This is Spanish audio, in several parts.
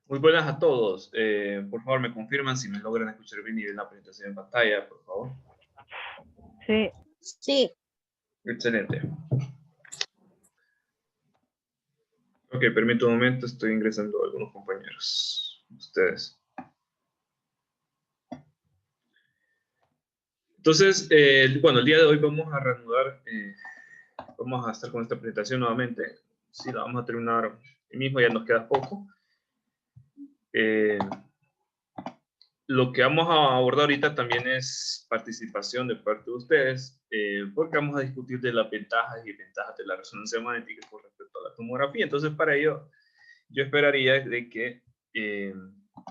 Muy buenas a todos. Por favor, me confirman si me logran escuchar bien y ven la presentación en pantalla, por favor. Sí. Sí. Excelente. Ok, permito un momento, estoy ingresando a algunos compañeros. Ustedes. Entonces, bueno, el día de hoy vamos a reanudar, vamos a estar con esta presentación nuevamente. Sí, la vamos a terminar hoy mismo, ya nos queda poco. Lo que vamos a abordar ahorita también es participación de parte de ustedes, porque vamos a discutir de las ventajas y desventajas de la resonancia magnética con respecto a la tomografía. Entonces, para ello, yo esperaría de que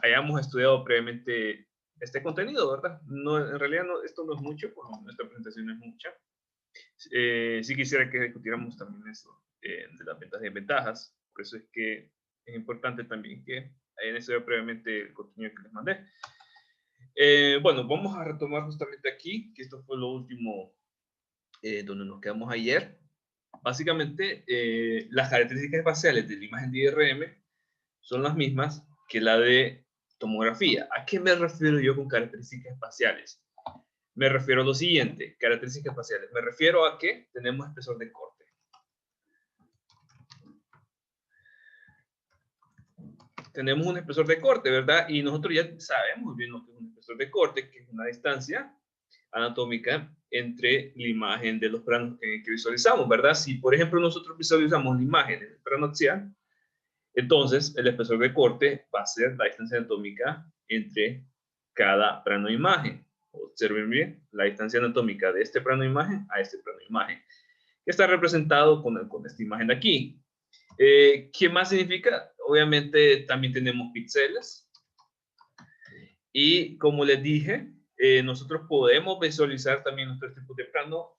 hayamos estudiado previamente este contenido, ¿verdad? No, en realidad no, esto no es mucho, porque nuestra presentación no es mucha. Sí quisiera que discutiéramos también eso, de las ventajas y desventajas. Por eso es que es importante también que hayan estudiado previamente el contenido que les mandé. Bueno, vamos a retomar justamente aquí, que esto fue lo último donde nos quedamos ayer. Básicamente, las características espaciales de la imagen de IRM son las mismas que la de tomografía. ¿A qué me refiero yo con características espaciales? Me refiero a lo siguiente, características espaciales. Me refiero a que tenemos espesor de corte. Tenemos un espesor de corte, ¿verdad? Y nosotros ya sabemos bien lo que es un espesor de corte, que es una distancia anatómica entre la imagen de los planos que visualizamos, ¿verdad? Si, por ejemplo, nosotros visualizamos la imagen del plano axial, entonces el espesor de corte va a ser la distancia anatómica entre cada plano de imagen. Observen bien la distancia anatómica de este plano de imagen a este plano de imagen, que está representado con esta imagen de aquí. ¿Qué más significa? Obviamente también tenemos píxeles. Y como les dije, nosotros podemos visualizar también nuestros tipos de plano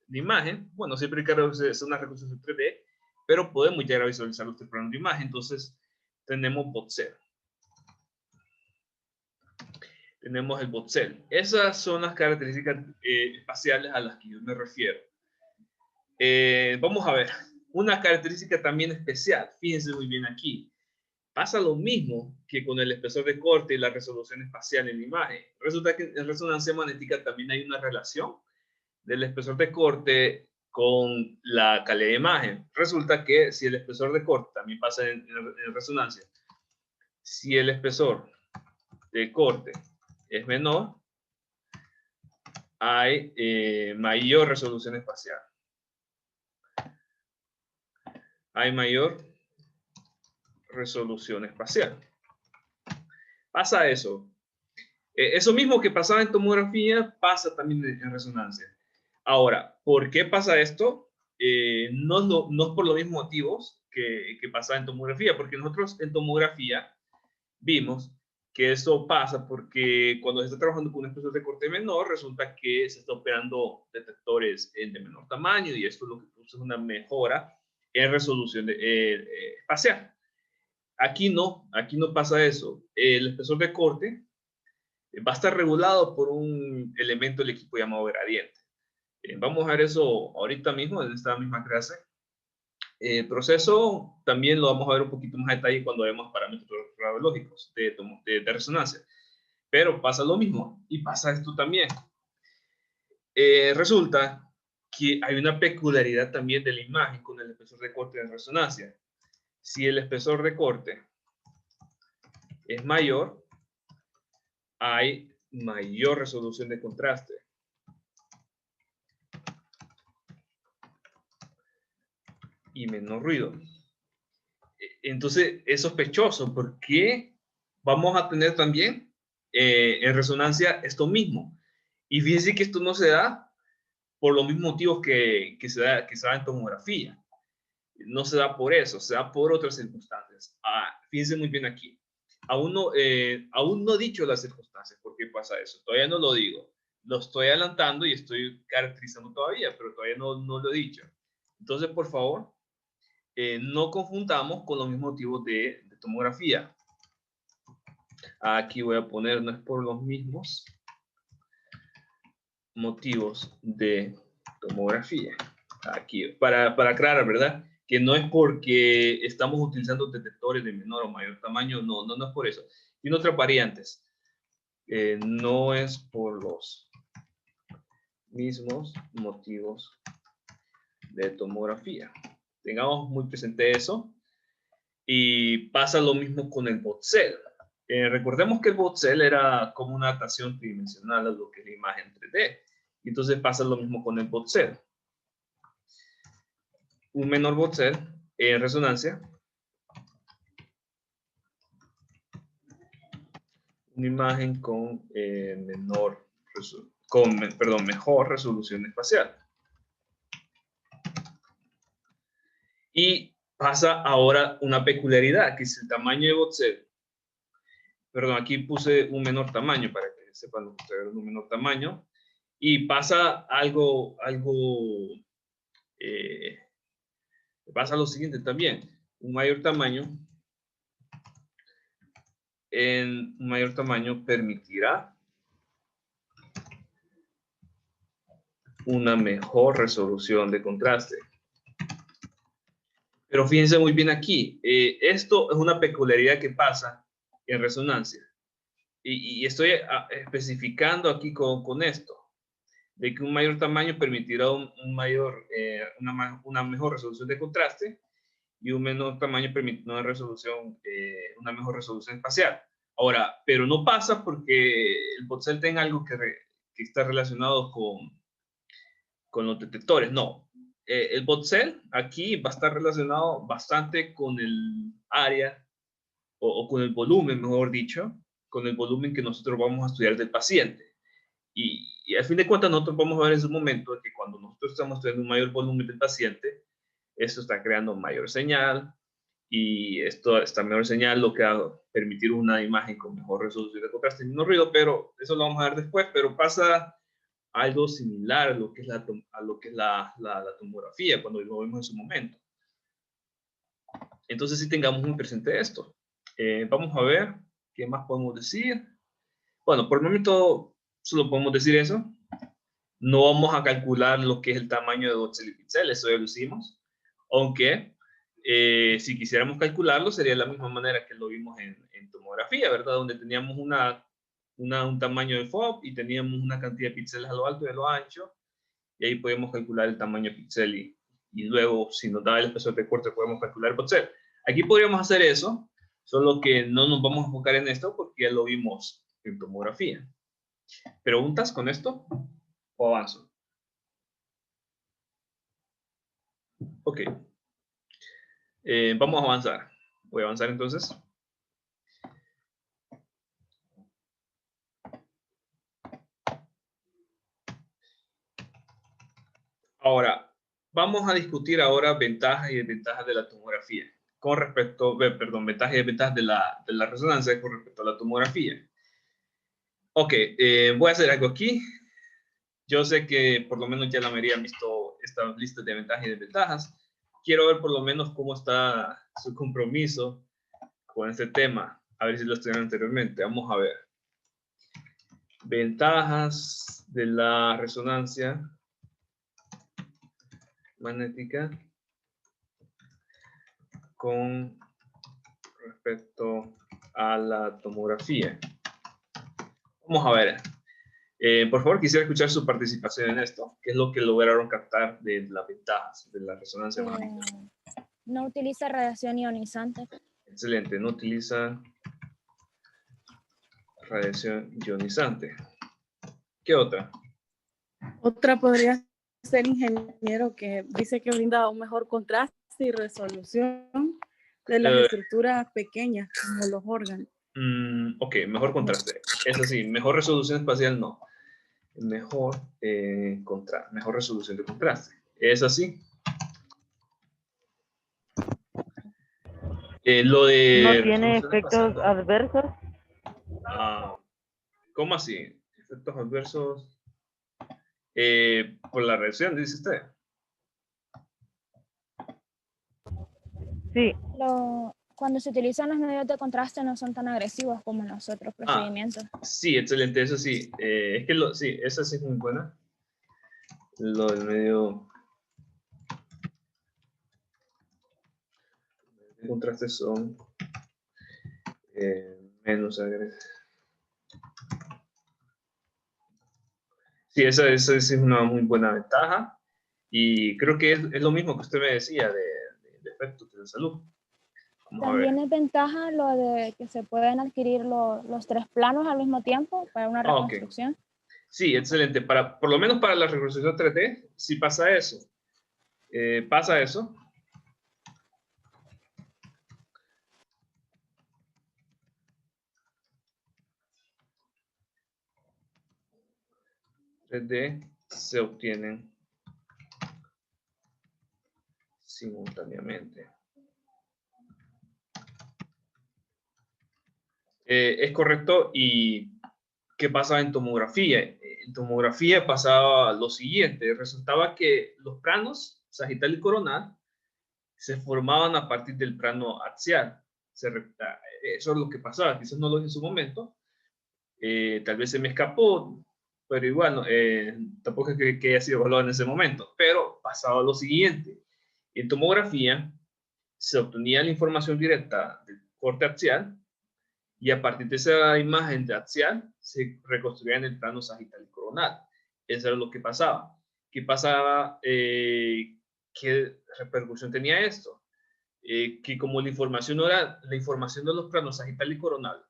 de imagen. Bueno, siempre que es una reconstrucción 3D, pero podemos llegar a visualizar nuestro plano de imagen. Entonces, tenemos Voxel. Tenemos el Voxel. Esas son las características espaciales a las que yo me refiero. Vamos a ver. Una característica también especial. Fíjense muy bien aquí. Pasa lo mismo que con el espesor de corte y la resolución espacial en la imagen. Resulta que en resonancia magnética también hay una relación del espesor de corte con la calidad de imagen. Resulta que si el espesor de corte también pasa en resonancia, si el espesor de corte es menor, hay mayor resolución espacial. Hay mayor resolución espacial. Pasa eso. Eso mismo que pasaba en tomografía pasa también en resonancia. Ahora, ¿por qué pasa esto? No es por los mismos motivos que pasa en tomografía, porque nosotros en tomografía vimos que eso pasa porque cuando se está trabajando con un espesor de corte menor, resulta que se está operando detectores de menor tamaño y esto es lo que produce una mejora en resolución espacial. Aquí no pasa eso. El espesor de corte va a estar regulado por un elemento del equipo llamado gradiente. Vamos a ver eso ahorita mismo, en esta misma clase. El proceso también lo vamos a ver un poquito más a detalle cuando vemos parámetros radiológicos de resonancia. Pero pasa lo mismo y pasa esto también. Resulta que hay una peculiaridad también de la imagen con el espesor de corte de resonancia. Si el espesor de corte es mayor, hay mayor resolución de contraste. Y menos ruido. Entonces es sospechoso porque vamos a tener también en resonancia esto mismo. Y fíjense que esto no se da por los mismos motivos que se da en tomografía. No se da por eso, se da por otras circunstancias. Fíjense muy bien aquí. Aún no he dicho las circunstancias por qué pasa eso. Todavía no lo digo. Lo estoy adelantando y estoy caracterizando todavía, pero todavía no lo he dicho. Entonces, por favor, no confundamos con los mismos motivos de tomografía. Aquí voy a poner, no es por los mismos motivos de tomografía. Aquí, para aclarar, ¿verdad? que no es porque estamos utilizando detectores de menor o mayor tamaño, no es por eso. Tiene otras variantes. No es por los mismos motivos de tomografía. Tengamos muy presente eso. Y pasa lo mismo con el BOTCEL. Recordemos que el BOTCEL era como una adaptación tridimensional a lo que es la imagen 3D. Entonces pasa lo mismo con el BOTCEL. Un menor BOTCEL en resonancia. Una imagen con mejor resolución espacial. Y pasa ahora una peculiaridad, que es el tamaño de BOTCEL. Perdón, aquí puse un menor tamaño para que sepan lo que ustedes un menor tamaño. Y pasa pasa lo siguiente también. Un mayor tamaño permitirá una mejor resolución de contraste. Pero fíjense muy bien aquí, esto es una peculiaridad que pasa en resonancia. Y estoy especificando aquí con esto, de que un mayor tamaño permitirá una mejor resolución de contraste y un menor tamaño permite una mejor resolución espacial. Ahora, pero no pasa porque el BOTCEL tenga algo que está relacionado con los detectores, no. El BOTCEL aquí va a estar relacionado bastante con el área o con el volumen, mejor dicho, con el volumen que nosotros vamos a estudiar del paciente. Y al fin de cuentas nosotros vamos a ver en su momento que cuando nosotros estamos estudiando un mayor volumen del paciente, esto está creando mayor señal, y esta mejor señal lo que va a permitir una imagen con mejor resolución de contraste y menos ruido, pero eso lo vamos a ver después. Pero pasa algo similar a lo que es la tomografía cuando lo vemos en su momento. Entonces sí tengamos muy presente esto. Vamos a ver qué más podemos decir. Bueno, por el momento solo podemos decir eso. No vamos a calcular lo que es el tamaño de voxel y píxel, eso ya lo hicimos. Aunque si quisiéramos calcularlo sería de la misma manera que lo vimos en tomografía, ¿verdad? Donde teníamos un tamaño de FOB y teníamos una cantidad de píxeles a lo alto y a lo ancho, y ahí podemos calcular el tamaño de píxel y luego si nos da el espesor de corte podemos calcular el voxel. Aquí podríamos hacer eso, solo que no nos vamos a enfocar en esto porque ya lo vimos en tomografía. ¿Preguntas con esto o avanzo? Ok. Vamos a avanzar. Voy a avanzar entonces. Ahora, vamos a discutir ahora ventajas y desventajas de la tomografía con respecto, ventajas y desventajas de la resonancia con respecto a la tomografía. Ok, voy a hacer algo aquí. Yo sé que por lo menos ya la mayoría han visto esta lista de ventajas y desventajas. Quiero ver por lo menos cómo está su compromiso con este tema. A ver si lo estudiaron anteriormente. Vamos a ver. Ventajas de la resonancia magnética con respecto a la tomografía. Vamos a ver. Por favor, quisiera escuchar su participación en esto. ¿Qué es lo que lograron captar de las ventajas de la resonancia magnética? No utiliza radiación ionizante. Excelente, no utiliza radiación ionizante. ¿Qué otra? Otra podría ser ingeniero, que dice que brinda un mejor contraste y resolución de las estructuras pequeñas, como los órganos. Ok, mejor contraste. Eso sí, mejor resolución espacial no. Mejor resolución de contraste. ¿Es así? Lo de ¿No tiene resolución efectos espacial, adversos? ¿cómo así? Efectos adversos por la reacción, dice usted. Sí. Cuando se utilizan los medios de contraste no son tan agresivos como en los otros procedimientos. Sí, excelente, eso sí. Es que sí, esa sí es muy buena. Lo del medio de contraste son menos agresivos. Sí, esa es una muy buena ventaja. Y creo que es lo mismo que usted me decía de efectos de salud. Vamos a ver. También es ventaja lo de que se pueden adquirir los 3 planos al mismo tiempo para una reconstrucción. Okay. Sí, excelente. Por lo menos para la reconstrucción 3D, sí pasa eso. Pasa eso. Se obtienen simultáneamente. Es correcto. ¿Y qué pasaba en tomografía? En tomografía pasaba lo siguiente. Resultaba que los planos sagital y coronal se formaban a partir del plano axial. Eso es lo que pasaba. Quizás no lo dije en su momento. Tal vez se me escapó, pero igual tampoco es que haya sido evaluado en ese momento. Pero pasaba lo siguiente. En tomografía se obtenía la información directa del corte axial y a partir de esa imagen de axial se reconstruía en el plano sagital y coronal. Eso era lo que pasaba. ¿Qué pasaba? ¿Qué repercusión tenía esto? Que como la información de los planos sagital y coronal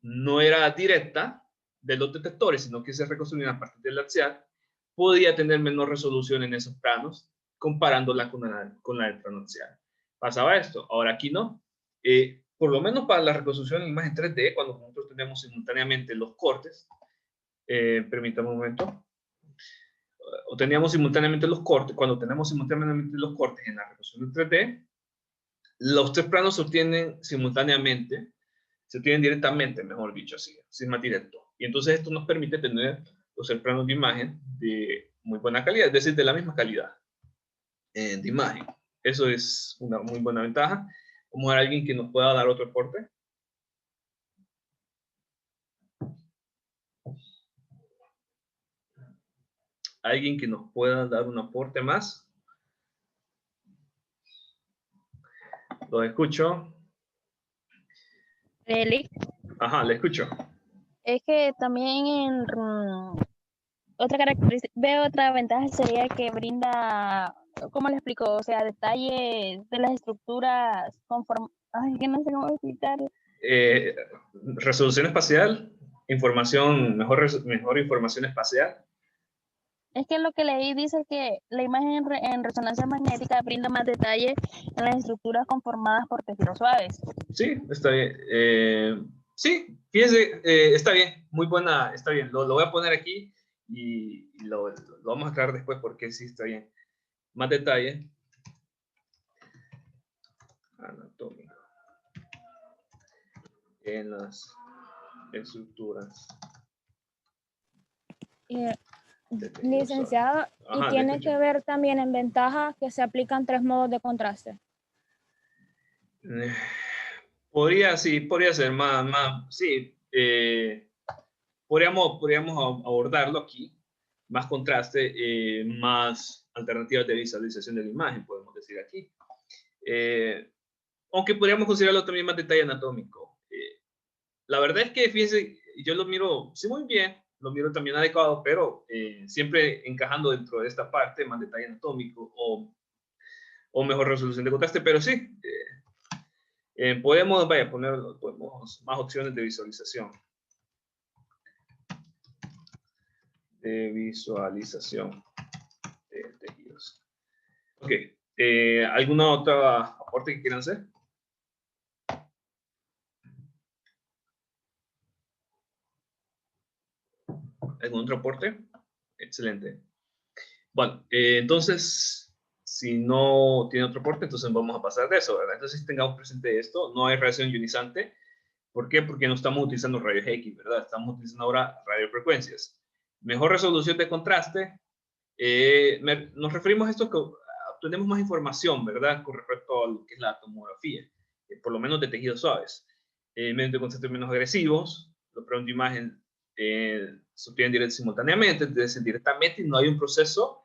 no era directa de los detectores, sino que se reconstruía a partir del axial, podía tener menor resolución en esos planos comparándola con la del plano axial. Pasaba esto. Ahora aquí no. Por lo menos para la reconstrucción en imagen 3D, cuando nosotros tenemos simultáneamente los cortes, permítame un momento, o teníamos simultáneamente los cortes, cuando tenemos simultáneamente los cortes en la reconstrucción en 3D, los 3 planos se obtienen simultáneamente, se obtienen directamente, mejor dicho, así, más directo. Y entonces esto nos permite tener los 3 planos de imagen de muy buena calidad, es decir, de la misma calidad de imagen. Eso es una muy buena ventaja. Vamos a ver a alguien que nos pueda dar otro aporte. ¿Alguien que nos pueda dar un aporte más? Lo escucho. Eli, Ajá, le escucho. es que también otra característica, veo otra ventaja sería que brinda, ¿cómo le explico? O sea, detalles de las estructuras ay, que no sé cómo explicarlo. Resolución espacial, información, mejor información espacial. Es que lo que leí dice que la imagen en resonancia magnética brinda más detalle en las estructuras conformadas por tejidos suaves. Sí, está bien. Sí, fíjense, está bien, muy buena, está bien. Lo voy a poner aquí y lo vamos a aclarar después porque sí está bien. Más detalle. Anatómico. En las estructuras. Licenciado, Ajá, y tiene que ver también en ventaja que se aplican 3 modos de contraste. Podría ser más sí, podríamos abordarlo aquí, más contraste, más alternativas de visualización de la imagen, podemos decir aquí. Aunque podríamos considerarlo también más detalle anatómico. La verdad es que, fíjense, yo lo miro, sí, muy bien, lo miro también adecuado, pero siempre encajando dentro de esta parte, más detalle anatómico o mejor resolución de contraste, pero sí, podemos más opciones de visualización. De visualización de tejidos. Ok, ¿alguna otra aporte que quieran hacer? ¿Algún otro aporte? Excelente. Bueno, entonces, si no tiene otro aporte, entonces vamos a pasar de eso, ¿verdad? Entonces, tengamos presente esto, no hay radiación ionizante. ¿Por qué? Porque no estamos utilizando rayos X, ¿verdad? Estamos utilizando ahora radiofrecuencias. Mejor resolución de contraste. Nos referimos a esto que obtenemos más información, ¿verdad? Con respecto a lo que es la tomografía, por lo menos de tejidos suaves. Medios de contraste menos agresivos, los planos de imagen se obtienen simultáneamente, directamente, y no hay un proceso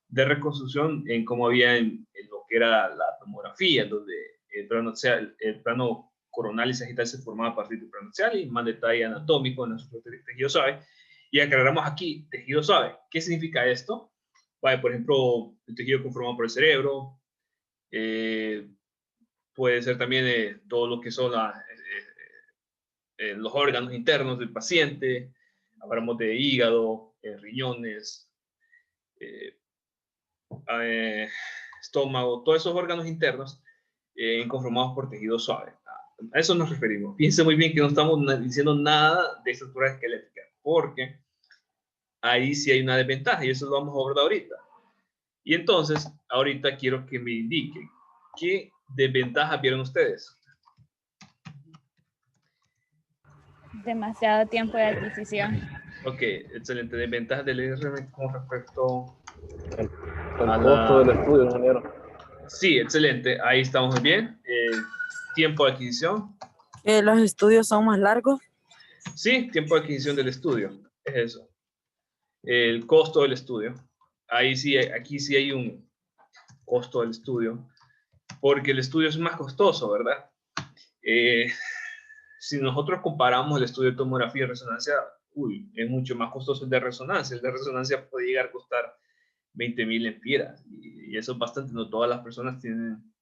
de reconstrucción en como había en lo que era la tomografía, donde el plano coronal y sagital se formaba a partir del plano axial y más detalle anatómico en nuestro tejido suave. Y aclaramos aquí, tejido suave. ¿Qué significa esto? Vale, por ejemplo, el tejido conformado por el cerebro, puede ser también todo lo que son los órganos internos del paciente. Hablamos de hígado, riñones, estómago, todos esos órganos internos conformados por tejido suave. A eso nos referimos. Fíjense muy bien que no estamos diciendo nada de estructura esquelética, porque ahí sí hay una desventaja y eso lo vamos a abordar ahorita. Y entonces, ahorita quiero que me indiquen qué desventajas vieron ustedes. Demasiado tiempo de adquisición. Ok, excelente. Desventajas del IRM con respecto El costo del estudio, ingeniero. Sí, excelente. Ahí estamos muy bien. Tiempo de adquisición. ¿Los estudios son más largos? Sí, tiempo de adquisición del estudio. Es eso. El costo del estudio. Ahí sí, aquí sí hay un costo del estudio. Porque el estudio es más costoso, ¿verdad? Si nosotros comparamos el estudio de tomografía y resonancia, es mucho más costoso el de resonancia. El de resonancia puede llegar a costar 20,000 lempiras. Y eso es bastante. No todas las personas tienen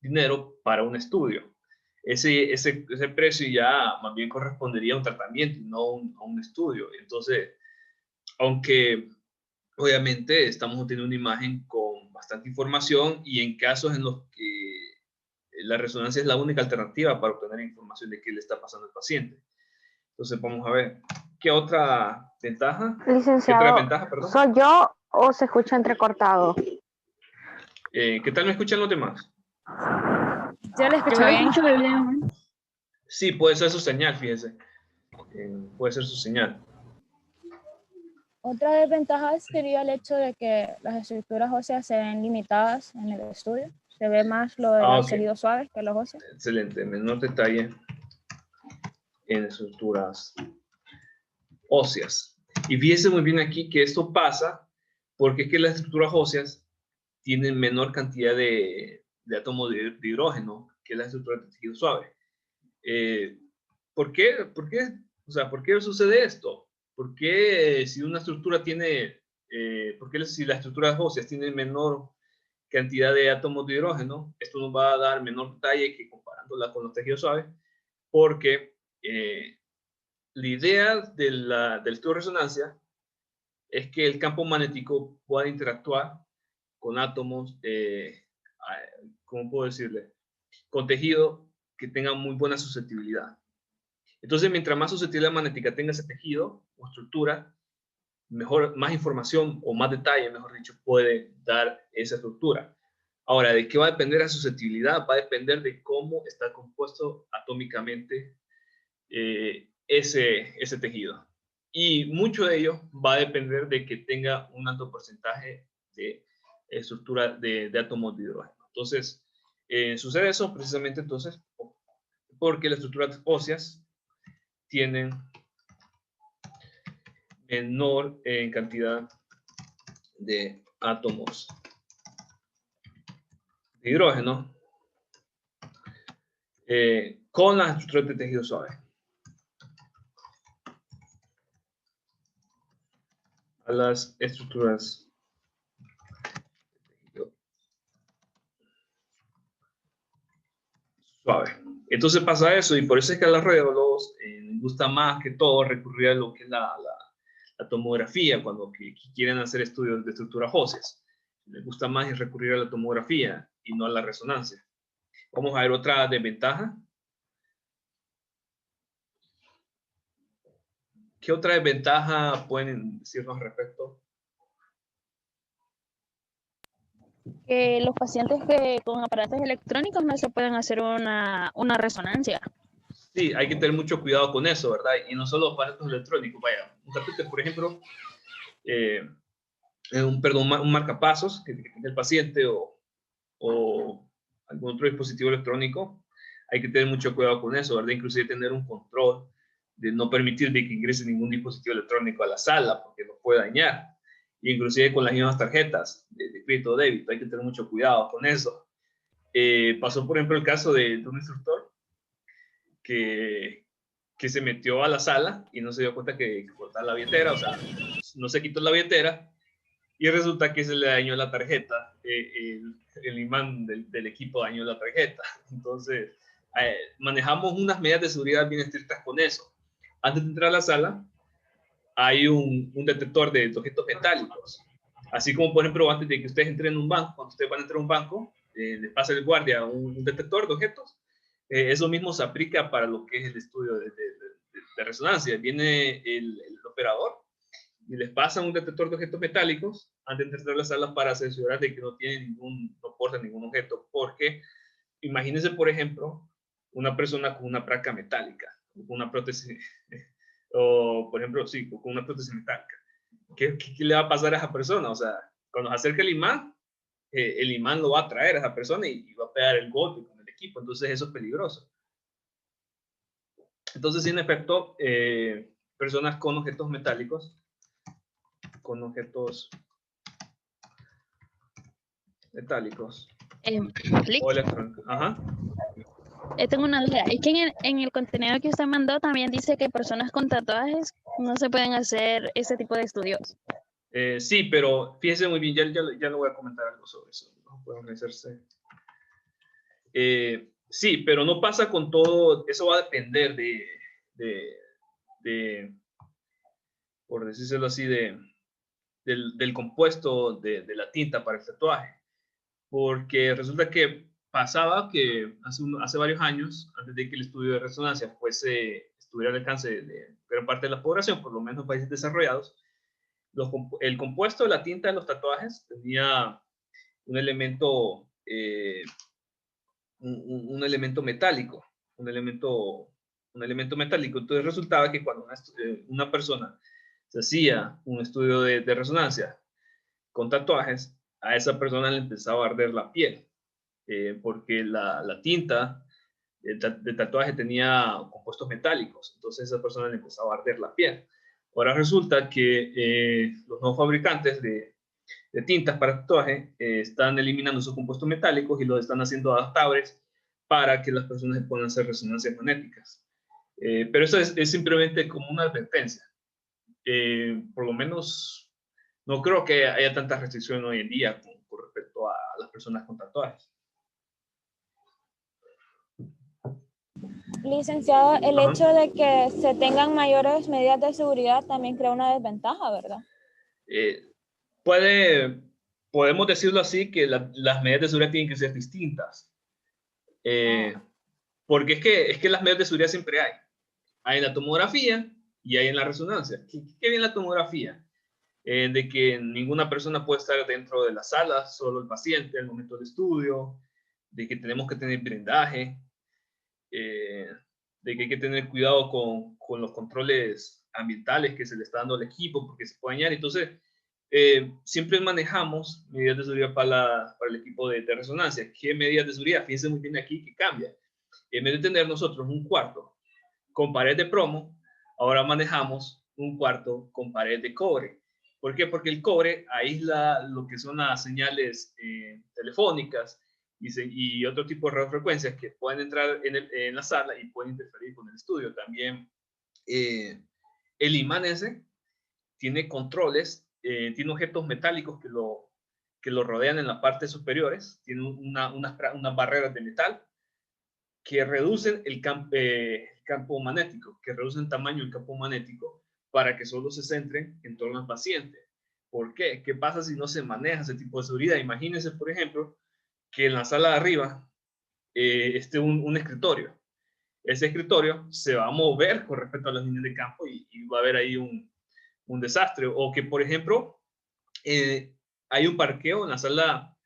dinero para un estudio. Ese precio ya más bien correspondería a un tratamiento y no a un estudio. Entonces, aunque obviamente estamos obteniendo una imagen con bastante información y en casos en los que la resonancia es la única alternativa para obtener información de qué le está pasando al paciente. Entonces, vamos a ver. ¿Qué otra ventaja? Licenciado, ¿Qué otra ventaja, perdón? ¿soy yo o se escucha entrecortado? ¿Qué tal me escuchan los demás? Yo lo escucho bien. Sí, puede ser su señal, fíjese. Puede ser su señal. Otra desventaja sería el hecho de que las estructuras óseas se ven limitadas en el estudio. Se ve más lo de los tejidos suaves que los óseos. Excelente. Menor detalle en estructuras óseas. Y fíjese muy bien aquí que esto pasa porque es que las estructuras óseas tienen menor cantidad de átomos de hidrógeno que las estructuras de tejido suave. ¿Por qué? O sea, ¿por qué sucede esto? ¿Por qué si una estructura tiene, por qué si las estructuras óseas tienen menor cantidad de átomos de hidrógeno, esto nos va a dar menor detalle que comparándola con los tejidos suaves? Porque la idea del estudio de resonancia es que el campo magnético pueda interactuar con átomos, ¿cómo puedo decirle? Con tejido que tenga muy buena susceptibilidad. Entonces, mientras más susceptibilidad magnética tenga ese tejido o estructura, más información o más detalle, mejor dicho, puede dar esa estructura. Ahora, ¿de qué va a depender la susceptibilidad? Va a depender de cómo está compuesto atómicamente ese tejido. Y mucho de ello va a depender de que tenga un alto porcentaje de estructura de átomos de hidrógeno. Entonces, sucede eso precisamente entonces porque las estructuras óseas tienen menor en cantidad de átomos de hidrógeno con las estructuras de tejido suave. A las estructuras de tejido suave. Entonces pasa eso y por eso es que a los radiólogos les gusta más que todo recurrir a lo que es la tomografía cuando quieren hacer estudios de estructuras óseas. Les gusta más recurrir a la tomografía y no a la resonancia. Vamos a ver otra desventaja. ¿Qué otra desventaja pueden decirnos al respecto? Que los pacientes que con aparatos electrónicos no se pueden hacer una resonancia. Sí, hay que tener mucho cuidado con eso, ¿verdad? Y no solo aparatos electrónicos. Vaya, un tapete, por ejemplo, un marcapasos que tiene el paciente o algún otro dispositivo electrónico, hay que tener mucho cuidado con eso, ¿verdad? Inclusive tener un control de no permitir de que ingrese ningún dispositivo electrónico a la sala porque lo puede dañar. Y inclusive con las mismas tarjetas de crédito o débito, hay que tener mucho cuidado con eso. pasó, por ejemplo, el caso de un instructor que se metió a la sala y no se dio cuenta que cortaba la billetera, o sea, no se quitó la billetera y resulta que se le dañó la tarjeta, el imán del equipo dañó la tarjeta. Entonces, manejamos unas medidas de seguridad bien estrictas con eso. Antes de entrar a la sala, hay un detector de objetos metálicos. Así como, por ejemplo, antes de que ustedes entren en un banco, cuando ustedes van a entrar a un banco, les pasa el guardia un detector de objetos. Eso mismo se aplica para lo que es el estudio de resonancia. Viene el operador y les pasa un detector de objetos metálicos antes de entrar a la sala para asegurar de que no porta ningún objeto. Porque imagínense, por ejemplo, una persona con una placa metálica, con una prótesis, o por ejemplo, sí, con una prótesis metálica. ¿Qué le va a pasar a esa persona? O sea, cuando se acerca el imán lo va a atraer a esa persona y va a pegar el golpe con el equipo. Entonces eso es peligroso. Entonces, sí, en efecto, personas con objetos metálicos, o electrónicos. Ajá. Tengo una duda. Es que en el contenido que usted mandó también dice que personas con tatuajes no se pueden hacer ese tipo de estudios. Sí, pero fíjese muy bien, ya le voy a comentar algo sobre eso. No pueden hacerse. Sí, pero no pasa con todo. Eso va a depender por decírselo así, del compuesto de la tinta para el tatuaje. Porque resulta que pasaba que hace varios años, antes de que el estudio de resonancia estuviera al alcance de gran parte de la población, por lo menos en países desarrollados, el compuesto de la tinta de los tatuajes tenía un elemento, un elemento metálico, un elemento metálico. Entonces resultaba que cuando una persona se hacía un estudio de resonancia con tatuajes, a esa persona le empezaba a arder la piel, porque la tinta de tatuaje tenía compuestos metálicos, entonces a esa persona le empezaba a arder la piel. Ahora resulta que los nuevos fabricantes de tintas para tatuaje están eliminando esos compuestos metálicos y los están haciendo adaptables para que las personas puedan hacer resonancias magnéticas. Pero eso es simplemente como una advertencia. Por lo menos no creo que haya tantas restricciones hoy en día con respecto a las personas con tatuajes. Licenciado, el hecho de que se tengan mayores medidas de seguridad también crea una desventaja, ¿verdad? Podemos decirlo así, que las medidas de seguridad tienen que ser distintas. Porque es que las medidas de seguridad siempre hay. Hay en la tomografía y hay en la resonancia. ¿Qué viene en la tomografía? De que ninguna persona puede estar dentro de la sala, solo el paciente al momento del estudio, de que tenemos que tener blindaje, de que hay que tener cuidado con los controles ambientales que se le está dando al equipo, porque se puede dañar. Entonces, siempre manejamos medidas de seguridad para el equipo de resonancia. ¿Qué medidas de seguridad? Fíjense muy bien aquí que cambia. En vez de tener nosotros un cuarto con pared de plomo, ahora manejamos un cuarto con pared de cobre. ¿Por qué? Porque el cobre aísla lo que son las señales telefónicas y otro tipo de radiofrecuencias que pueden entrar en la sala y pueden interferir con el estudio. También el imán ese tiene controles, tiene objetos metálicos que lo rodean en las partes superiores, tiene unas barreras de metal que reducen el campo magnético, que reducen tamaño del campo magnético para que solo se centren en torno al paciente. ¿Por qué? ¿Qué pasa si no se maneja ese tipo de seguridad? Imagínense, por ejemplo, que en la sala de arriba esté un escritorio. Ese escritorio se va a mover con respecto a las líneas de campo y va a haber ahí un desastre. O que, por ejemplo, hay un parqueo en la sala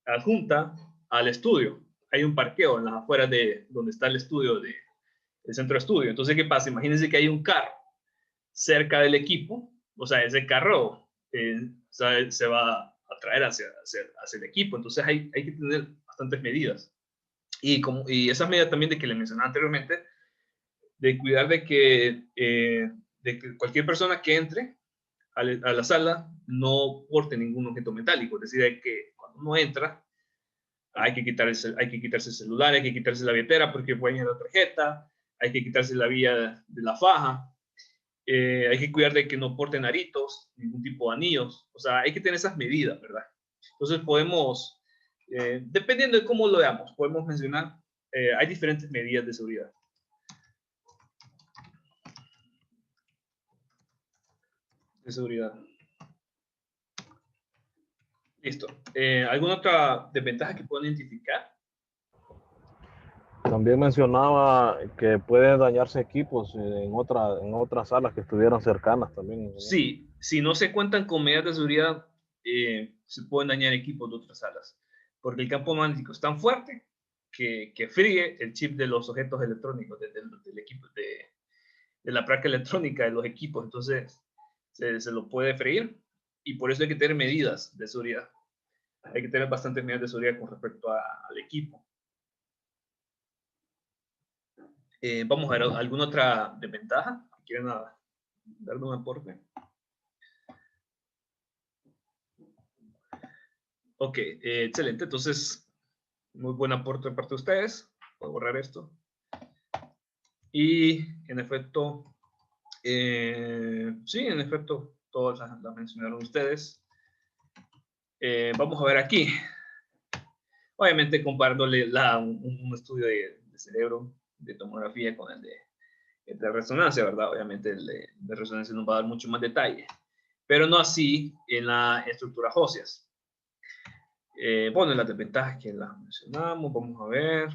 adjunta al estudio. Hay un parqueo en las afueras de donde está el estudio, el centro de estudio. Entonces, ¿qué pasa? Imagínense que hay un carro cerca del equipo. O sea, ese carro se va a traer hacia el equipo. Entonces, hay que tener bastantes medidas. Y esas medidas también de que le mencionaba anteriormente, de cuidar de que cualquier persona que entre a la sala no porte ningún objeto metálico. Es decir, que cuando uno entra, hay que quitarse el celular, hay que quitarse la billetera porque pueden ir a la tarjeta, hay que quitarse la vía de la faja, hay que cuidar de que no porten aritos, ningún tipo de anillos, o sea, hay que tener esas medidas, ¿verdad? Entonces podemos, dependiendo de cómo lo veamos, podemos mencionar, hay diferentes medidas de seguridad. Listo. ¿Alguna otra desventaja que puedan identificar? También mencionaba que pueden dañarse equipos en otras salas que estuvieran cercanas también. Sí, si no se cuentan con medidas de seguridad, se pueden dañar equipos de otras salas, porque el campo magnético es tan fuerte que fríe el chip de los objetos electrónicos, del equipo, de la placa electrónica de los equipos, entonces se lo puede freír, y por eso hay que tener medidas de seguridad. Hay que tener bastantes medidas de seguridad con respecto al equipo. Vamos a ver alguna otra desventaja. ¿Quieren darme un aporte? Ok, excelente. Entonces, muy buen aporte de parte de ustedes. Voy a borrar esto. Y en efecto, sí, en efecto, todas las mencionaron ustedes. Vamos a ver aquí. Obviamente comparándole un estudio de cerebro, de tomografía con el de resonancia, ¿verdad? Obviamente el de resonancia nos va a dar mucho más detalle, pero no así en las estructuras óseas. Bueno, las desventajas que las mencionamos, vamos a ver.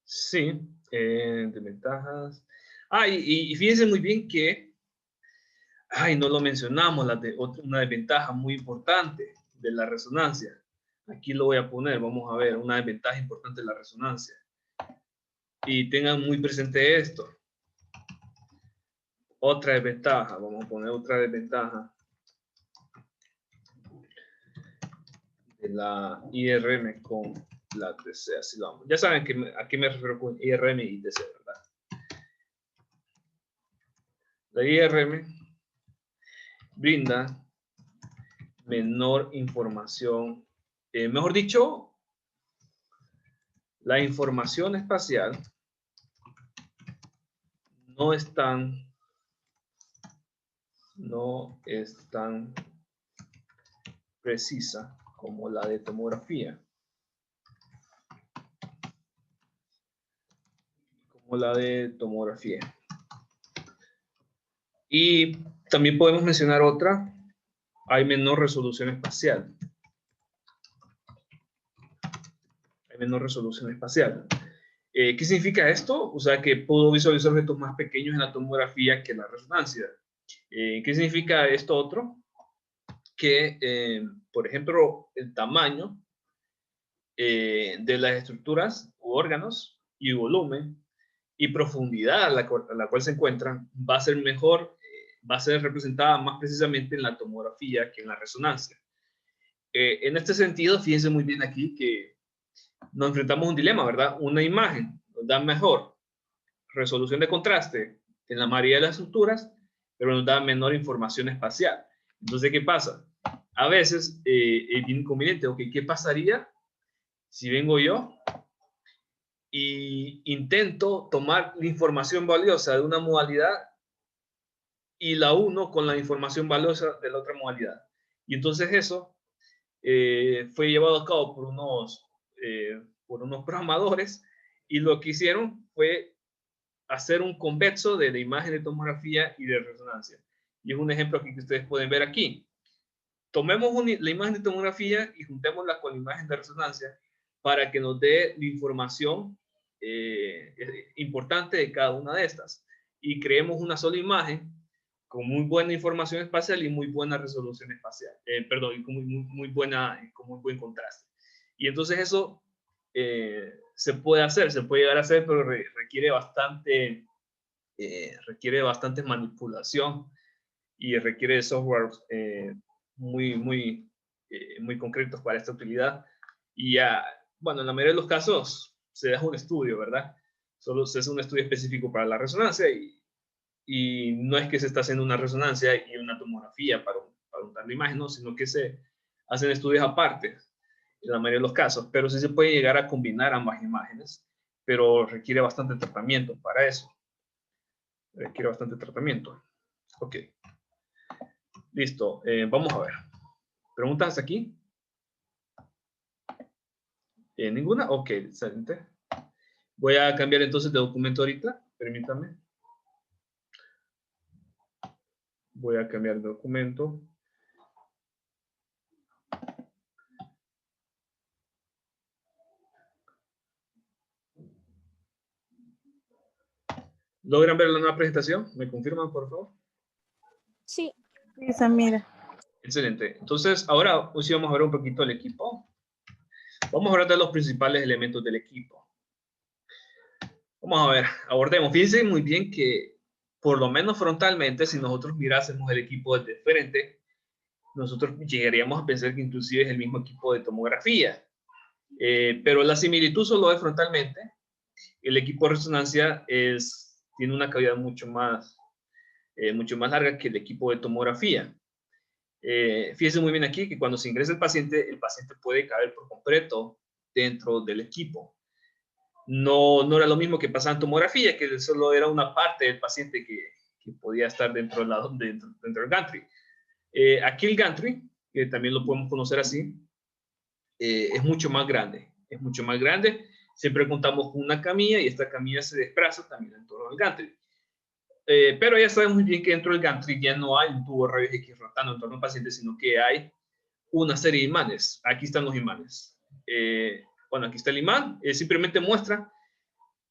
Sí, desventajas. Y fíjense muy bien que, no lo mencionamos, una desventaja muy importante de la resonancia. Aquí lo voy a poner, vamos a ver, una desventaja importante de la resonancia. Y tengan muy presente esto. Otra desventaja, vamos a poner otra desventaja de la IRM con la TC, así lo vamos. Ya saben a qué me refiero con IRM y TC, ¿verdad? La IRM brinda menor información, mejor dicho, la información espacial no es tan precisa como la de tomografía. Y también podemos mencionar otra, hay menor resolución espacial. ¿Qué significa esto? O sea, que puedo visualizar objetos más pequeños en la tomografía que en la resonancia. ¿Qué significa esto otro? Que, por ejemplo, el tamaño de las estructuras u órganos y volumen y profundidad a la cual se encuentran va a ser mejor, va a ser representada más precisamente en la tomografía que en la resonancia. En este sentido, fíjense muy bien aquí que nos enfrentamos a un dilema, ¿verdad? Una imagen nos da mejor resolución de contraste en la mayoría de las estructuras, pero nos da menor información espacial. Entonces, ¿qué pasa? A veces es inconveniente. Ok, ¿qué pasaría si vengo yo y intento tomar la información valiosa de una modalidad y la uno con la información valiosa de la otra modalidad? Y entonces eso fue llevado a cabo por unos programadores, y lo que hicieron fue hacer un convexo de la imagen de tomografía y de resonancia. Y es un ejemplo que ustedes pueden ver aquí. Tomemos la imagen de tomografía y juntémosla con la imagen de resonancia para que nos dé la información importante de cada una de estas. Y creemos una sola imagen con muy buena información espacial y muy buena resolución espacial. Perdón, y con muy buen contraste. Y entonces eso se puede llegar a hacer, pero requiere bastante manipulación y requiere software muy concretos para esta utilidad. Y bueno, en la mayoría de los casos se da un estudio, ¿verdad? Solo se hace un estudio específico para la resonancia, y no es que se está haciendo una resonancia y una tomografía para untar la imagen, no, sino que se hacen estudios aparte. en la mayoría de los casos, pero sí se puede llegar a combinar ambas imágenes, pero requiere bastante tratamiento para eso. Requiere bastante tratamiento. Ok. Listo. Vamos a ver. ¿Preguntas hasta aquí? ¿Ninguna? Ok, excelente. Voy a cambiar entonces de documento ahorita. Permítame. Voy a cambiar de documento. ¿Logran ver la nueva presentación? ¿Me confirman, por favor? Sí. Sí, Samira. Excelente. Entonces, ahora sí vamos a ver un poquito el equipo. Vamos a hablar de los principales elementos del equipo. Vamos a ver, abordemos. Fíjense muy bien que, por lo menos frontalmente, si nosotros mirásemos el equipo desde frente, nosotros llegaríamos a pensar que inclusive es el mismo equipo de tomografía. Pero la similitud solo es frontalmente. El equipo de resonancia tiene una cavidad mucho más larga que el equipo de tomografía. Fíjense muy bien aquí que cuando se ingresa el paciente puede caber por completo dentro del equipo. No era lo mismo que pasaba en tomografía, que solo era una parte del paciente que podía estar dentro del gantry. Aquí el gantry, que también lo podemos conocer así, es mucho más grande. Es mucho más grande. Siempre contamos con una camilla y esta camilla se desplaza también en torno al gantry. Pero ya sabemos muy bien que dentro del gantry ya no hay un tubo de rayos X rotando en torno al paciente, sino que hay una serie de imanes. Aquí están los imanes. Bueno, aquí está el imán. Simplemente muestra.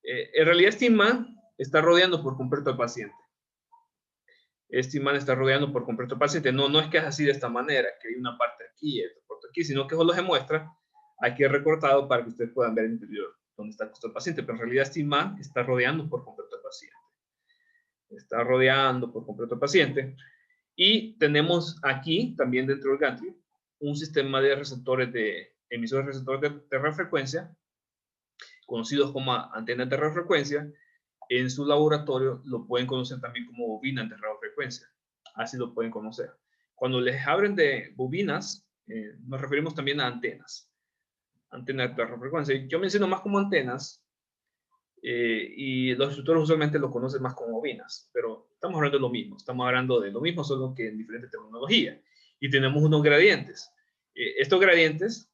En realidad este imán está rodeando por completo al paciente. Este imán está rodeando por completo al paciente. No es que es así de esta manera, que hay una parte aquí y otra parte aquí, sino que solo se muestra aquí recortado para que ustedes puedan ver el interior donde está acostado el paciente. Pero en realidad este imán está rodeando por completo al paciente. Está rodeando por completo al paciente. Y tenemos aquí, también dentro del gantry, un sistema de emisores receptores de radiofrecuencia, conocidos como antenas de radiofrecuencia. En su laboratorio lo pueden conocer también como bobinas de radiofrecuencia. Así lo pueden conocer. Cuando les abren de bobinas, nos referimos también a antenas. Antenas de radiofrecuencia. Yo menciono más como antenas, y los instructores usualmente lo conocen más como bobinas, pero estamos hablando de lo mismo. Estamos hablando de lo mismo, solo que en diferente terminología. Y tenemos unos gradientes. Estos gradientes,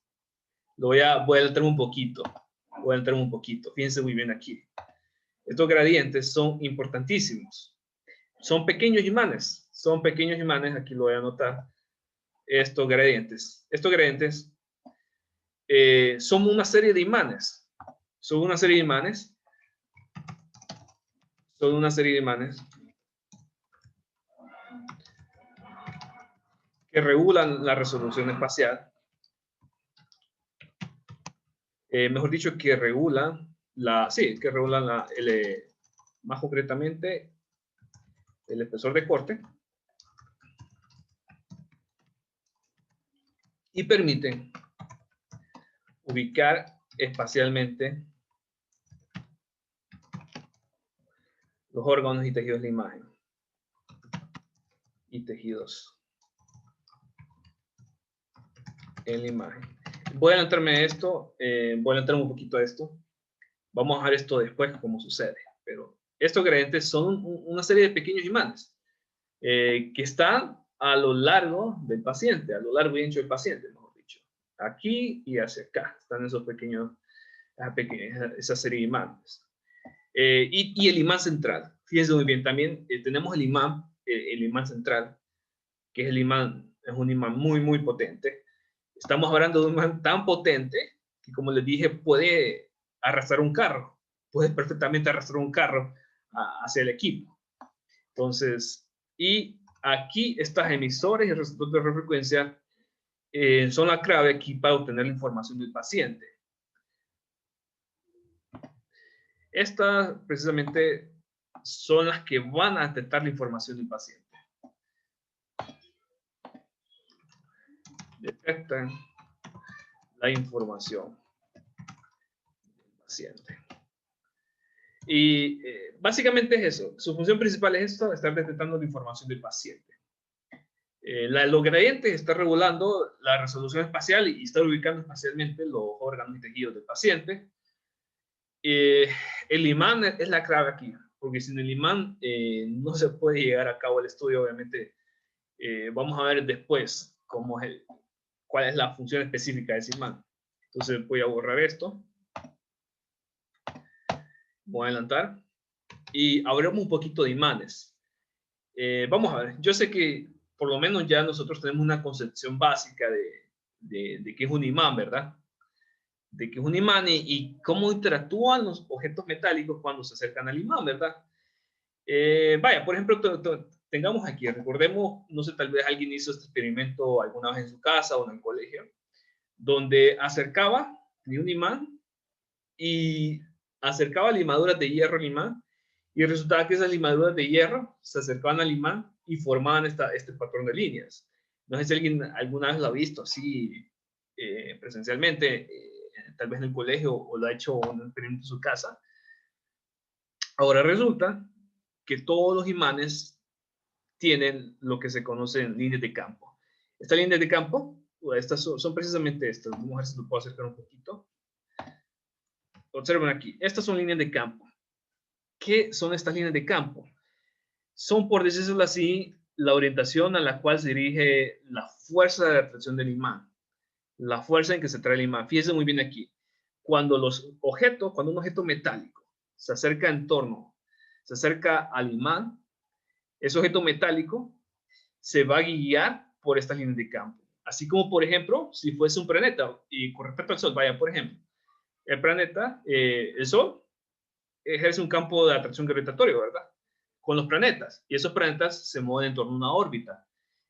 voy a adelantar un poquito. Fíjense muy bien aquí. Estos gradientes son importantísimos. Son pequeños imanes. Aquí lo voy a anotar. Estos gradientes son una serie de imanes. Son una serie de imanes que regulan la resolución espacial. Mejor dicho, que regulan más concretamente el espesor de corte y permiten ubicar espacialmente los órganos y tejidos de la imagen. Y tejidos en la imagen. Voy a adelantarme esto, voy a adelantar un poquito a esto. Vamos a ver esto después, cómo sucede. Pero estos gradientes son una serie de pequeños imanes que están a lo largo del paciente, a lo largo y ancho del paciente, mejor dicho. Aquí y hacia acá están esos esa serie de imanes. Y el imán central. Fíjense muy bien, también tenemos el imán central, que es un imán muy, muy potente. Estamos hablando de un imán tan potente que, como les dije, puede arrastrar un carro. Puede perfectamente arrastrar un carro hacia el equipo. Entonces, y aquí estas emisores y receptores de radiofrecuencia son la clave aquí para obtener la información del paciente. Estas precisamente son las que van a detectar la información del paciente. Detectan la información del paciente. Y básicamente es eso. Su función principal es esto, estar detectando la información del paciente. Los gradientes está regulando la resolución espacial y está ubicando espacialmente los órganos y tejidos del paciente. El imán es la clave aquí, porque sin el imán no se puede llegar a cabo el estudio. Obviamente vamos a ver después cuál es la función específica de ese imán. Entonces voy a borrar esto. Voy a adelantar. Y hablemos un poquito de imanes. Vamos a ver, yo sé que por lo menos ya nosotros tenemos una concepción básica de qué es un imán, ¿verdad? De qué es un imán y cómo interactúan los objetos metálicos cuando se acercan al imán, ¿verdad? Vaya, por ejemplo, tengamos aquí, recordemos, no sé, tal vez alguien hizo este experimento alguna vez en su casa o en el colegio, donde tenía un imán y acercaba limaduras de hierro al imán, y resultaba que esas limaduras de hierro se acercaban al imán y formaban este patrón de líneas. No sé si alguien alguna vez lo ha visto así presencialmente, tal vez en el colegio, o lo ha hecho en un experimento en su casa. Ahora resulta que todos los imanes tienen lo que se conoce en líneas de campo. Estas líneas de campo, estas son precisamente estas. Vamos a ver si lo puedo acercar un poquito. Observen aquí, estas son líneas de campo. ¿Qué son estas líneas de campo? Son, por decirlo así, la orientación a la cual se dirige la fuerza de atracción del imán, la fuerza en que se trae el imán. Fíjense muy bien aquí. Cuando un objeto metálico se acerca se acerca al imán, ese objeto metálico se va a guiar por estas líneas de campo. Así como, por ejemplo, si fuese un planeta, y con respecto al Sol, vaya, por ejemplo, el planeta, el Sol, ejerce un campo de atracción gravitatorio, ¿verdad? Con los planetas, y esos planetas se mueven en torno a una órbita.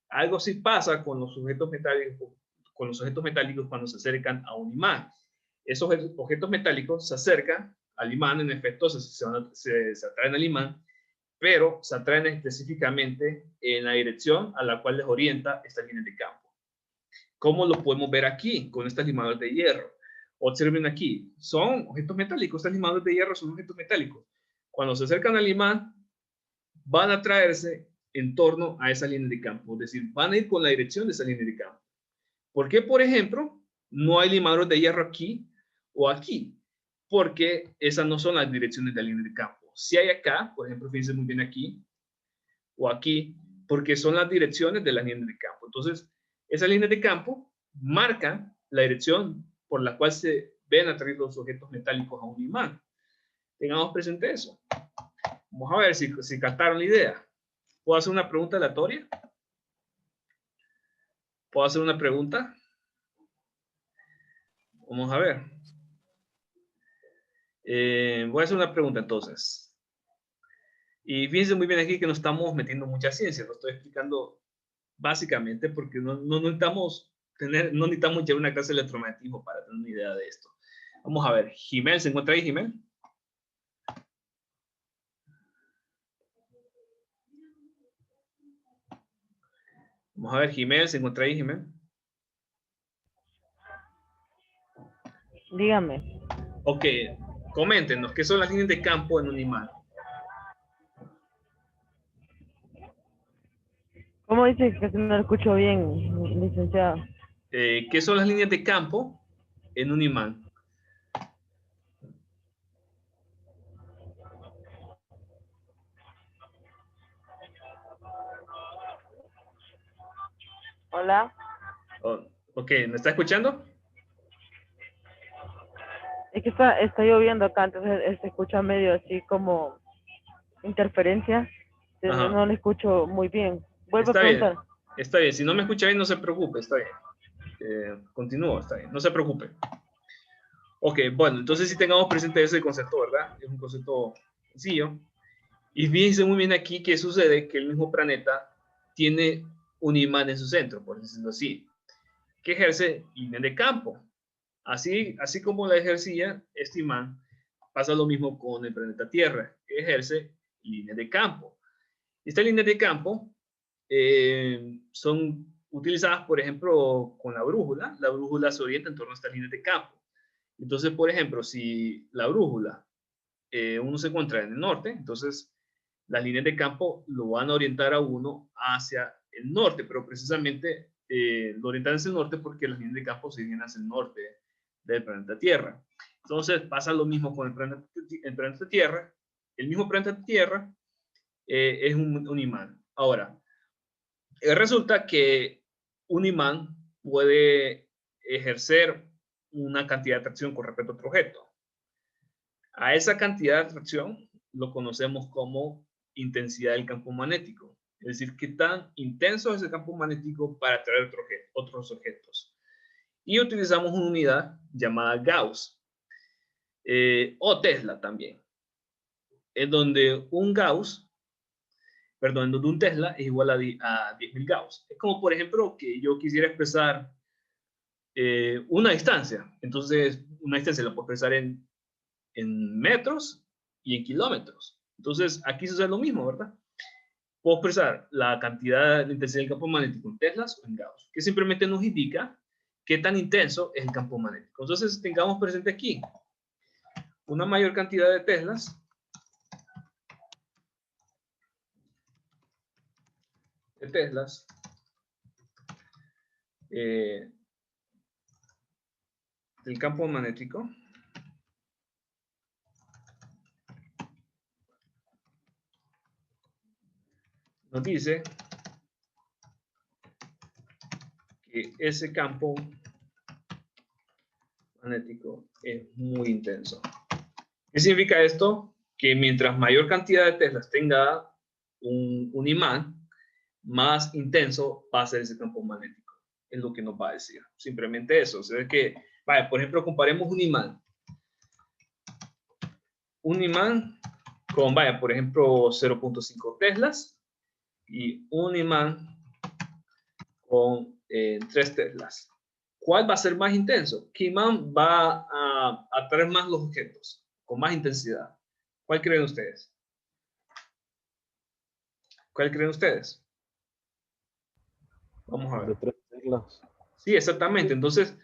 Algo así pasa con los objetos metálicos cuando se acercan a un imán. Esos objetos metálicos se acercan al imán, en efecto, se atraen al imán, pero se atraen específicamente en la dirección a la cual les orienta esta línea de campo. ¿Cómo lo podemos ver aquí con estas limaduras de hierro? Observen aquí, son objetos metálicos, estas limaduras de hierro son objetos metálicos. Cuando se acercan al imán, van a atraerse en torno a esa línea de campo, es decir, van a ir con la dirección de esa línea de campo. ¿Por qué, por ejemplo, no hay limaduras de hierro aquí o aquí? Porque esas no son las direcciones de la línea de campo. Si hay acá, por ejemplo, fíjense muy bien aquí o aquí, porque son las direcciones de la línea de campo. Entonces, esas líneas de campo marcan la dirección por la cual se ven atraídos los objetos metálicos a un imán. Tengamos presente eso. Vamos a ver si captaron la idea. ¿Puedo hacer una pregunta aleatoria? ¿Puedo hacer una pregunta? Vamos a ver. Voy a hacer una pregunta entonces. Y fíjense muy bien aquí que no estamos metiendo mucha ciencia. Lo estoy explicando básicamente porque no necesitamos llevar una clase de electromagnetismo para tener una idea de esto. Vamos a ver. Jimel, ¿se encuentra ahí, Jimel? Vamos a ver, Jimel, ¿se encuentra ahí, Jimel? Dígame. Ok, coméntenos, ¿qué son las líneas de campo en un imán? ¿Cómo dice que no lo escucho bien, licenciado? ¿Qué son las líneas de campo en un imán? Hola. Oh, ok, ¿me está escuchando? Es que está lloviendo acá, entonces se escucha medio así como interferencia. Entonces no le escucho muy bien. Vuelvo a preguntar. Bien, está bien. Si no me escucha bien, no se preocupe, está bien. Continúo, está bien, no se preocupe. Ok, bueno, entonces sí tengamos presente ese concepto, ¿verdad? Es un concepto sencillo. Y fíjense muy bien aquí que sucede que el mismo planeta tiene un imán en su centro, por decirlo así, que ejerce líneas de campo. Así como la ejercía este imán, pasa lo mismo con el planeta Tierra, que ejerce líneas de campo. Estas líneas de campo son utilizadas, por ejemplo, con la brújula. La brújula se orienta en torno a estas líneas de campo. Entonces, por ejemplo, si la brújula, uno se encuentra en el norte, entonces las líneas de campo lo van a orientar a uno hacia el norte, pero precisamente lo orientan hacia el norte porque las líneas de campo se dirigen hacia el norte del planeta Tierra. Entonces pasa lo mismo con el planeta Tierra. El mismo planeta Tierra es un imán. Ahora, resulta que un imán puede ejercer una cantidad de atracción con respecto a otro objeto. A esa cantidad de atracción lo conocemos como intensidad del campo magnético. Es decir, qué tan intenso es el campo magnético para atraer otros objetos. Y utilizamos una unidad llamada Gauss, o Tesla también, en donde un Tesla es igual a 10.000 Gauss. Es como, por ejemplo, que yo quisiera expresar una distancia. Entonces, una distancia la puedo expresar en metros y en kilómetros. Entonces, aquí se hace lo mismo, ¿verdad? Puedo expresar la cantidad de intensidad del campo magnético en teslas o en Gauss, que simplemente nos indica qué tan intenso es el campo magnético. Entonces, tengamos presente aquí una mayor cantidad de teslas del campo magnético nos dice que ese campo magnético es muy intenso. ¿Qué significa esto? Que mientras mayor cantidad de teslas tenga un imán, más intenso va a ser ese campo magnético. Es lo que nos va a decir. Simplemente eso. O sea, que, vaya, por ejemplo, comparemos un imán. Un imán con, vaya, por ejemplo, 0.5 teslas y un imán con 3 teslas. ¿Cuál va a ser más intenso? ¿Qué imán va a atraer más los objetos con más intensidad? ¿Cuál creen ustedes? ¿Cuál creen ustedes? Vamos a ver. De 3 teslas. Sí, exactamente. Entonces,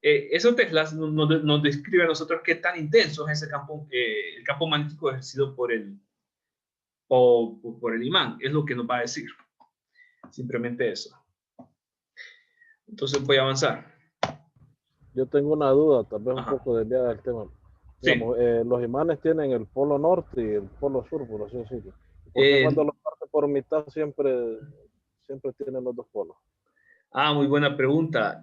esos teslas nos describen a nosotros qué tan intenso es ese campo, el campo magnético ejercido por el imán. Es lo que nos va a decir. Simplemente eso. Entonces voy a avanzar. Yo tengo una duda, tal vez Ajá. un poco desviada del tema. Sí. Digamos, los imanes tienen el polo norte y el polo sur, por así decirlo. Porque cuando los parte por mitad siempre tienen los dos polos. Muy buena pregunta.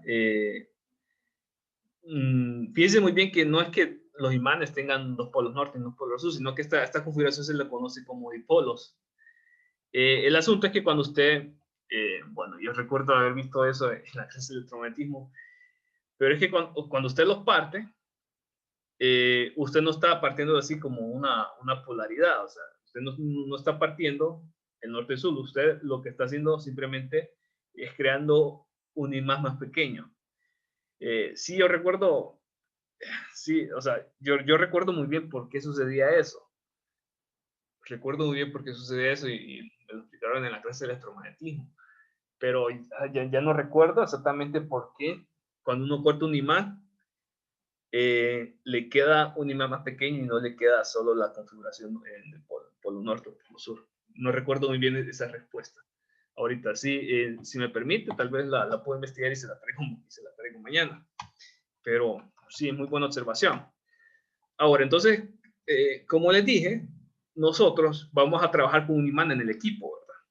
Fíjense muy bien que no es que los imanes tengan dos polos norte y dos polos sur, sino que esta configuración se le conoce como dipolos. El asunto es que cuando usted, bueno, yo recuerdo haber visto eso en la clase de electromagnetismo, pero es que cuando usted los parte, usted no está partiendo así como una polaridad, o sea, usted no está partiendo el norte y sur, usted lo que está haciendo simplemente es creando un imán más pequeño. Sí, yo recuerdo, sí, o sea, yo recuerdo muy bien por qué sucedía eso. Recuerdo muy bien por qué sucedía eso y me lo explicaron en la clase de electromagnetismo. Pero ya no recuerdo exactamente por qué cuando uno corta un imán, le queda un imán más pequeño y no le queda solo la configuración en el polo norte o polo sur. No recuerdo muy bien esa respuesta. Ahorita sí, si me permite, tal vez la puedo investigar y se la traigo mañana. Pero sí, es muy buena observación. Ahora, entonces, como les dije, nosotros vamos a trabajar con un imán en el equipo, ¿verdad?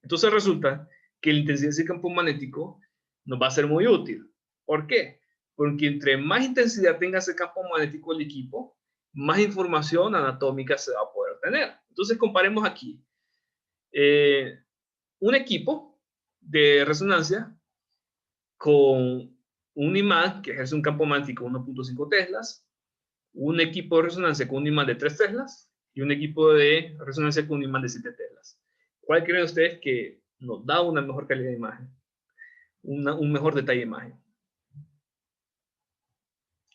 Entonces resulta que la intensidad de ese campo magnético nos va a ser muy útil. ¿Por qué? Porque entre más intensidad tenga ese campo magnético del equipo, más información anatómica se va a poder obtener. Entonces comparemos aquí un equipo de resonancia con un imán que ejerce un campo magnético de 1.5 teslas, un equipo de resonancia con un imán de 3 teslas y un equipo de resonancia con un imán de 7 teslas. ¿Cuál creen ustedes que nos da una mejor calidad de imagen? Un mejor detalle de imagen.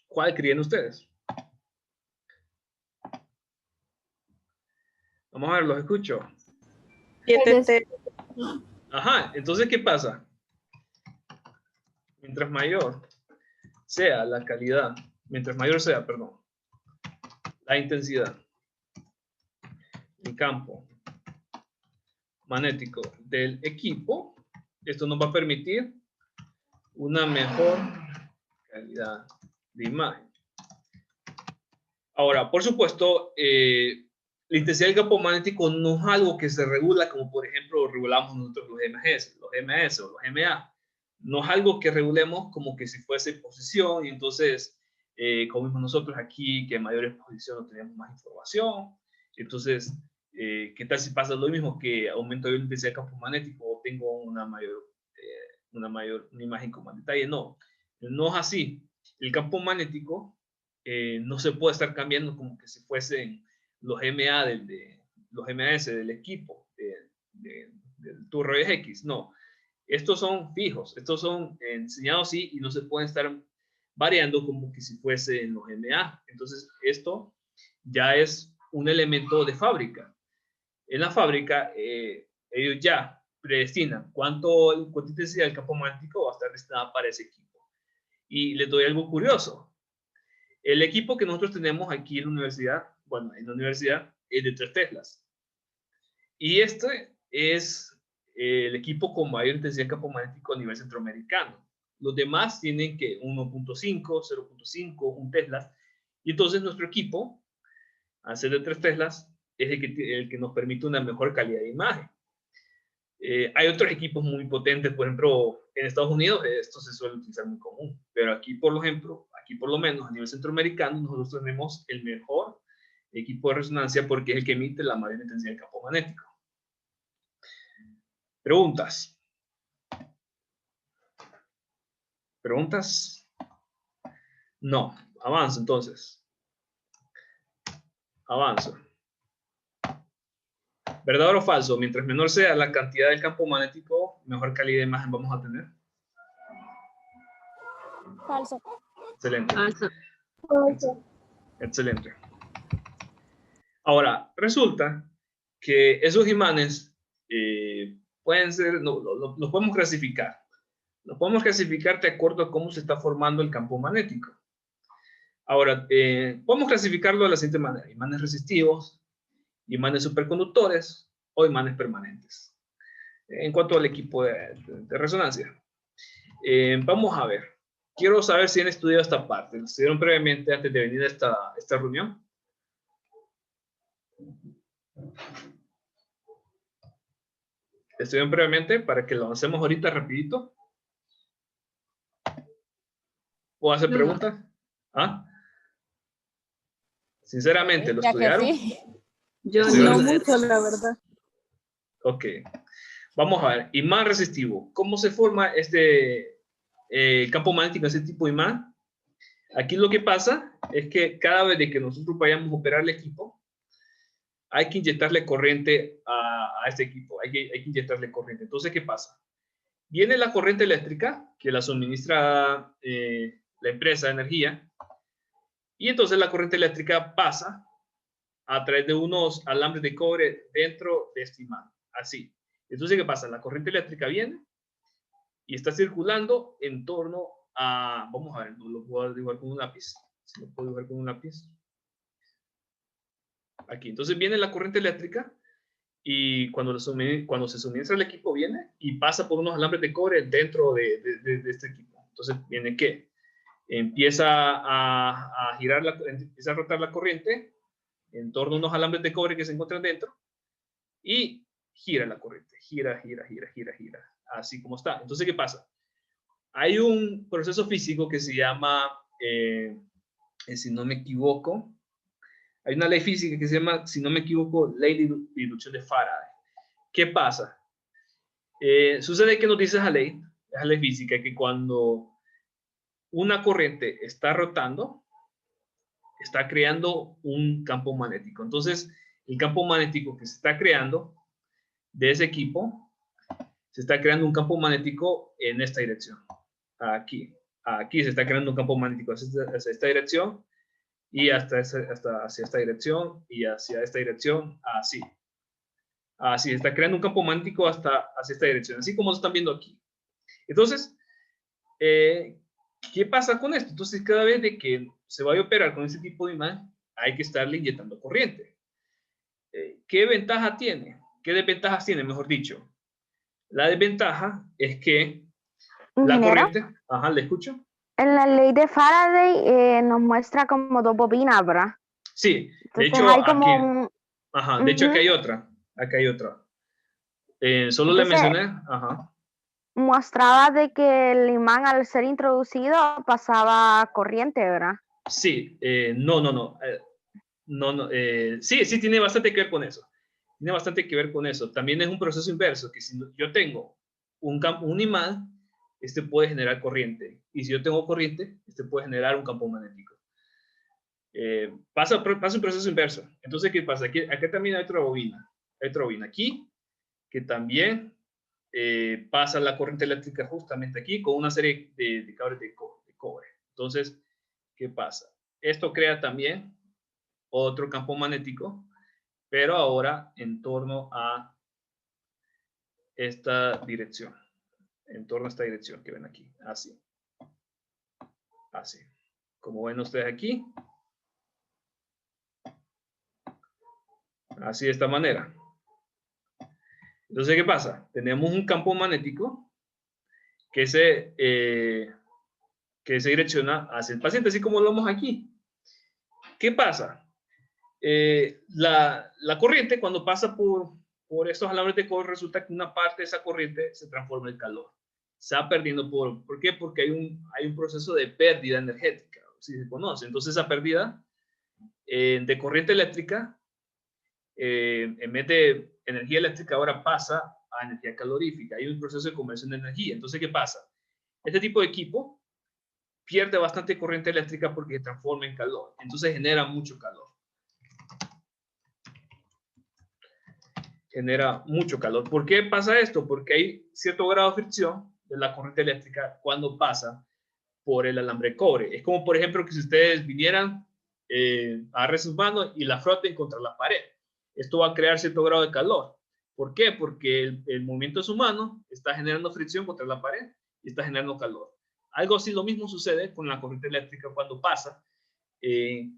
¿Cuál creen ustedes? Vamos a ver, los escucho. 7T. Ajá, entonces, ¿qué pasa? Mientras mayor sea la calidad, mientras mayor sea, perdón, la intensidad, el campo magnético del equipo, Esto nos va a permitir una mejor calidad de imagen. Ahora, por supuesto, la intensidad del campo magnético no es algo que se regula como, por ejemplo, regulamos nosotros los MS o los MA. No es algo que regulemos como que si fuese posición, y entonces, como vimos nosotros aquí, que en mayor exposición tenemos más información. Entonces, ¿qué tal si pasa lo mismo, que aumento de la intensidad del campo magnético o tengo una imagen con más detalle? No, no es así. El campo magnético no se puede estar cambiando como que si fuesen los MA los MS del equipo del Turbo Rayos X. No, estos son fijos, estos son enseñados así y no se pueden estar variando como que si fuesen los MA. Entonces, esto ya es un elemento de fábrica. En la fábrica, ellos ya predestinan cuánta intensidad del campo magnético va a estar destinada para ese equipo. Y les doy algo curioso. El equipo que nosotros tenemos aquí en la universidad, es de 3 teslas. Y este es el equipo con mayor intensidad de campo magnético a nivel centroamericano. Los demás tienen que 1.5, 0.5, 1 teslas. Y entonces nuestro equipo, al ser de 3 teslas, es el que nos permite una mejor calidad de imagen. Hay otros equipos muy potentes, por ejemplo, en Estados Unidos esto se suele utilizar muy común, pero aquí por lo menos a nivel centroamericano nosotros tenemos el mejor equipo de resonancia porque es el que emite la mayor intensidad del campo magnético. ¿Preguntas? ¿Preguntas? No. Avanzo entonces. Avanzo. ¿Verdadero o falso? Mientras menor sea la cantidad del campo magnético, mejor calidad de imagen vamos a tener. Falso. Excelente. Falso. Excelente. Ahora, resulta que esos imanes pueden ser, los podemos clasificar. Los podemos clasificar de acuerdo a cómo se está formando el campo magnético. Ahora, podemos clasificarlo de la siguiente manera: imanes resistivos, imanes superconductores o imanes permanentes. En cuanto al equipo de resonancia. Vamos a ver. Quiero saber si han estudiado esta parte. ¿Lo estudiaron previamente antes de venir a esta reunión? ¿Estudiaron previamente para que lo avancemos ahorita rapidito? ¿Puedo hacer preguntas? ¿Ah? Sinceramente, ¿lo estudiaron? Sí. Yo No no. mucho, la verdad. Ok. Vamos a ver. Imán resistivo. ¿Cómo se forma este campo magnético, ese tipo de imán? Aquí lo que pasa es que cada vez que nosotros vayamos a operar el equipo, hay que inyectarle corriente a este equipo. Hay que inyectarle corriente. Entonces, ¿qué pasa? Viene la corriente eléctrica que la suministra la empresa de energía, y entonces la corriente eléctrica pasa a través de unos alambres de cobre dentro de este imán. Así. Entonces, ¿qué pasa? La corriente eléctrica viene y está circulando en torno a... Vamos a ver, no lo puedo dibujar con un lápiz. Si lo puedo dibujar con un lápiz. Aquí. Entonces viene la corriente eléctrica y cuando se suministra el equipo viene y pasa por unos alambres de cobre dentro de este equipo. Entonces viene ¿qué? Empieza a girar, empieza a rotar la corriente en torno a unos alambres de cobre que se encuentran dentro y gira la corriente, gira, así como está. Entonces, ¿qué pasa? Hay un proceso físico que se llama, si no me equivoco, hay una ley física que se llama, si no me equivoco, ley de inducción de Faraday. ¿Qué pasa? Sucede que nos dice esa ley física, que cuando una corriente está rotando, está creando un campo magnético. Entonces, el campo magnético que se está creando de ese equipo, se está creando un campo magnético en esta dirección. Aquí se está creando un campo magnético hacia esta dirección y hasta hacia esta dirección y hacia esta dirección, así. Así, se está creando un campo magnético hacia esta dirección, así como lo están viendo aquí. Entonces, ¿qué pasa con esto? Entonces, cada vez de que se vaya a operar con ese tipo de imán, hay que estarle inyectando corriente. ¿Qué ventaja tiene? ¿Qué desventajas tiene, mejor dicho? La desventaja es que la corriente... Ajá, ¿le escucho? En la ley de Faraday nos muestra como dos bobinas, ¿verdad? Sí, de Entonces hecho hay como aquí... Ajá, de hecho aquí hay otra. Acá hay otra. Solo Entonces, le mencioné... Ajá. Mostraba de que el imán al ser introducido pasaba corriente, ¿verdad? Sí, no. Sí, tiene bastante que ver con eso. Tiene bastante que ver con eso. También es un proceso inverso, que si yo tengo un imán, este puede generar corriente. Y si yo tengo corriente, este puede generar un campo magnético. Pasa un proceso inverso. Entonces, ¿qué pasa? Aquí también hay otra bobina. Hay otra bobina aquí, que también pasa la corriente eléctrica justamente aquí, con una serie de cables de cobre. Entonces, ¿qué pasa? Esto crea también otro campo magnético, pero ahora en torno a esta dirección. En torno a esta dirección que ven aquí. Así. Así. Como ven ustedes aquí. Así de esta manera. Entonces, ¿qué pasa? Tenemos un campo magnético que se direcciona hacia el paciente, así como lo vemos aquí. ¿Qué pasa? La corriente, cuando pasa por estos alambres de cobre, resulta que una parte de esa corriente se transforma en calor. Se va perdiendo ¿por qué? Porque hay un proceso de pérdida energética, si se conoce. Entonces, esa pérdida de corriente eléctrica, en vez de energía eléctrica, ahora pasa a energía calorífica. Hay un proceso de conversión de energía. Entonces, ¿qué pasa? Este tipo de equipo pierde bastante corriente eléctrica porque se transforma en calor. Entonces, genera mucho calor. Genera mucho calor. ¿Por qué pasa esto? Porque hay cierto grado de fricción de la corriente eléctrica cuando pasa por el alambre de cobre. Es como, por ejemplo, que si ustedes vinieran a sus manos y la froten contra la pared. Esto va a crear cierto grado de calor. ¿Por qué? Porque el movimiento de su mano está generando fricción contra la pared y está generando calor. Algo así, lo mismo sucede con la corriente eléctrica cuando pasa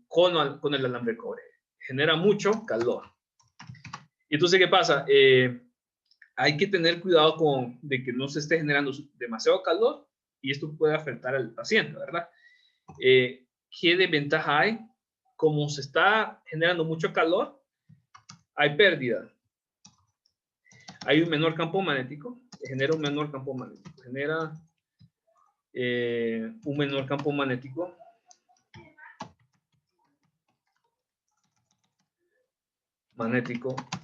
con el alambre de cobre. Genera mucho calor. Entonces, ¿qué pasa? Hay que tener cuidado de que no se esté generando demasiado calor y esto puede afectar al paciente, ¿verdad? ¿Qué desventaja hay? Como se está generando mucho calor, hay pérdida. Hay un menor campo magnético, genera un menor campo magnético, genera un menor campo magnético.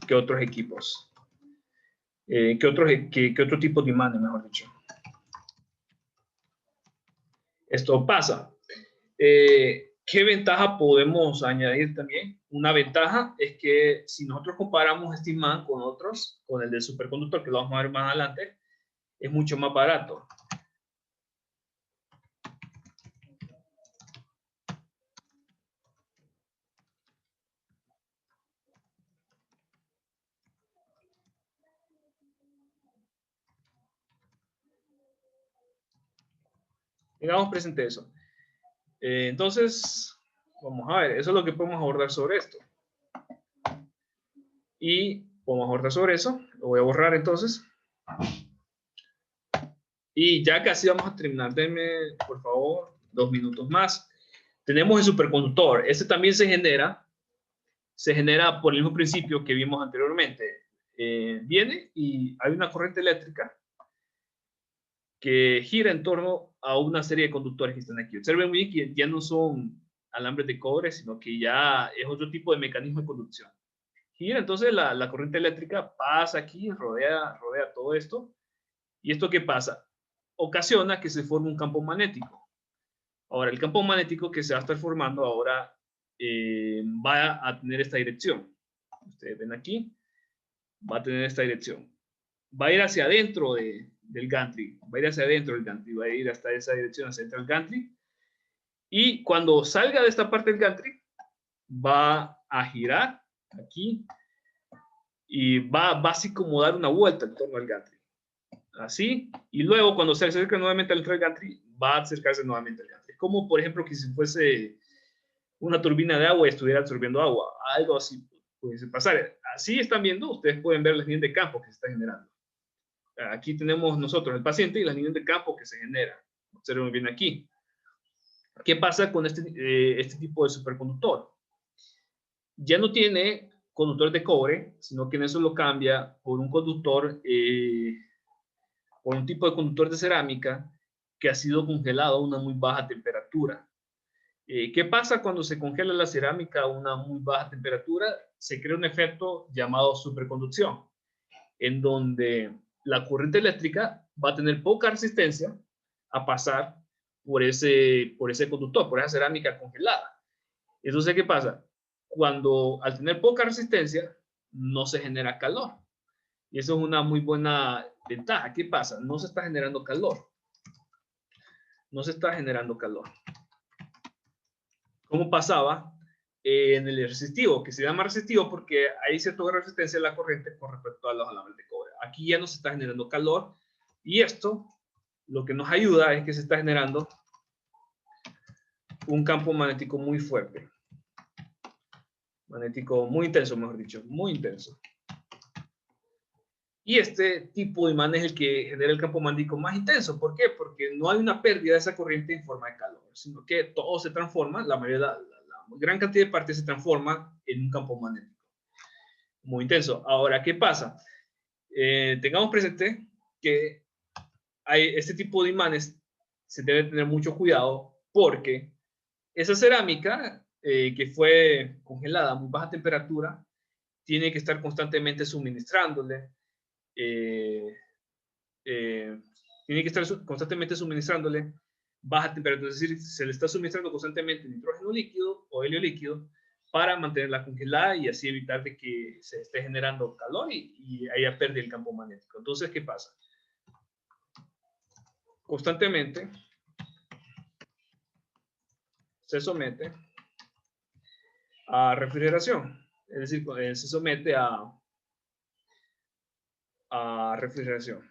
Que otros equipos. Que otro tipo de imanes, mejor dicho. Esto pasa. ¿Qué ventaja podemos añadir también? Una ventaja es que si nosotros comparamos este imán con otros, con el del superconductor, que lo vamos a ver más adelante, es mucho más barato. Tengamos presente eso. Entonces, vamos a ver, eso es lo que podemos abordar sobre esto. Y podemos abordar sobre eso. Lo voy a borrar entonces. Y ya casi vamos a terminar. Denme, por favor, 2 minutos más. Tenemos el superconductor. Este también se genera por el mismo principio que vimos anteriormente. Viene y hay una corriente eléctrica que gira en torno a una serie de conductores que están aquí. Observen bien que ya no son alambres de cobre, sino que ya es otro tipo de mecanismo de conducción. Gira, entonces la corriente eléctrica pasa aquí, rodea todo esto. ¿Y esto qué pasa? Ocasiona que se forme un campo magnético. Ahora, el campo magnético que se va a estar formando ahora va a tener esta dirección. Ustedes ven aquí, va a tener esta dirección. Va a ir hacia adentro del gantry, va a ir hasta esa dirección, hacia adentro del gantry. Y cuando salga de esta parte del gantry, va a girar aquí y va así como dar una vuelta en torno al gantry. Así, y luego cuando se acerca nuevamente al gantry, va a acercarse nuevamente al gantry. Como por ejemplo que si fuese una turbina de agua y estuviera absorbiendo agua, algo así puede pasar. Así están viendo, ustedes pueden ver las líneas de campo que se está generando. Aquí tenemos nosotros el paciente y las líneas de campo que se generan. Observen muy bien aquí. ¿Qué pasa con este tipo de superconductor? Ya no tiene conductor de cobre, sino que en eso lo cambia por un conductor, por un tipo de conductor de cerámica que ha sido congelado a una muy baja temperatura. ¿Qué pasa cuando se congela la cerámica a una muy baja temperatura? Se crea un efecto llamado superconducción, en donde la corriente eléctrica va a tener poca resistencia a pasar por ese conductor, por esa cerámica congelada. Entonces, ¿qué pasa? Cuando al tener poca resistencia, no se genera calor. Y eso es una muy buena ventaja. ¿Qué pasa? No se está generando calor. No se está generando calor. ¿Cómo pasaba en el resistivo? Que se llama resistivo porque hay cierta resistencia de la corriente con respecto a los alambres de cobre. Aquí ya no se está generando calor. Y esto, lo que nos ayuda es que se está generando un campo magnético muy fuerte. Magnético muy intenso, mejor dicho, muy intenso. Y este tipo de imán es el que genera el campo magnético más intenso. ¿Por qué? Porque no hay una pérdida de esa corriente en forma de calor, sino que todo se transforma, la gran cantidad de partes se transforma en un campo magnético muy intenso. Ahora, ¿qué pasa? Tengamos presente que este tipo de imanes se debe tener mucho cuidado porque esa cerámica que fue congelada a muy baja temperatura tiene que estar constantemente suministrándole baja temperatura, es decir, se le está suministrando constantemente nitrógeno líquido o helio líquido para mantenerla congelada y así evitar de que se esté generando calor y haya pérdida del campo magnético. Entonces, ¿qué pasa? Constantemente se somete a refrigeración, es decir, se somete a refrigeración.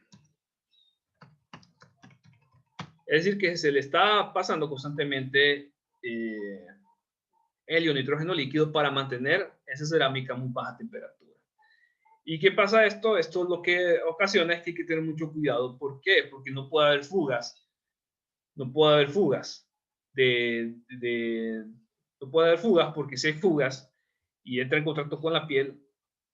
Es decir, que se le está pasando constantemente helio, nitrógeno líquido para mantener esa cerámica a muy baja temperatura. ¿Y qué pasa esto? Esto lo que ocasiona es que hay que tener mucho cuidado. ¿Por qué? Porque no puede haber fugas. No puede haber fugas. No puede haber fugas porque si hay fugas y entra en contacto con la piel,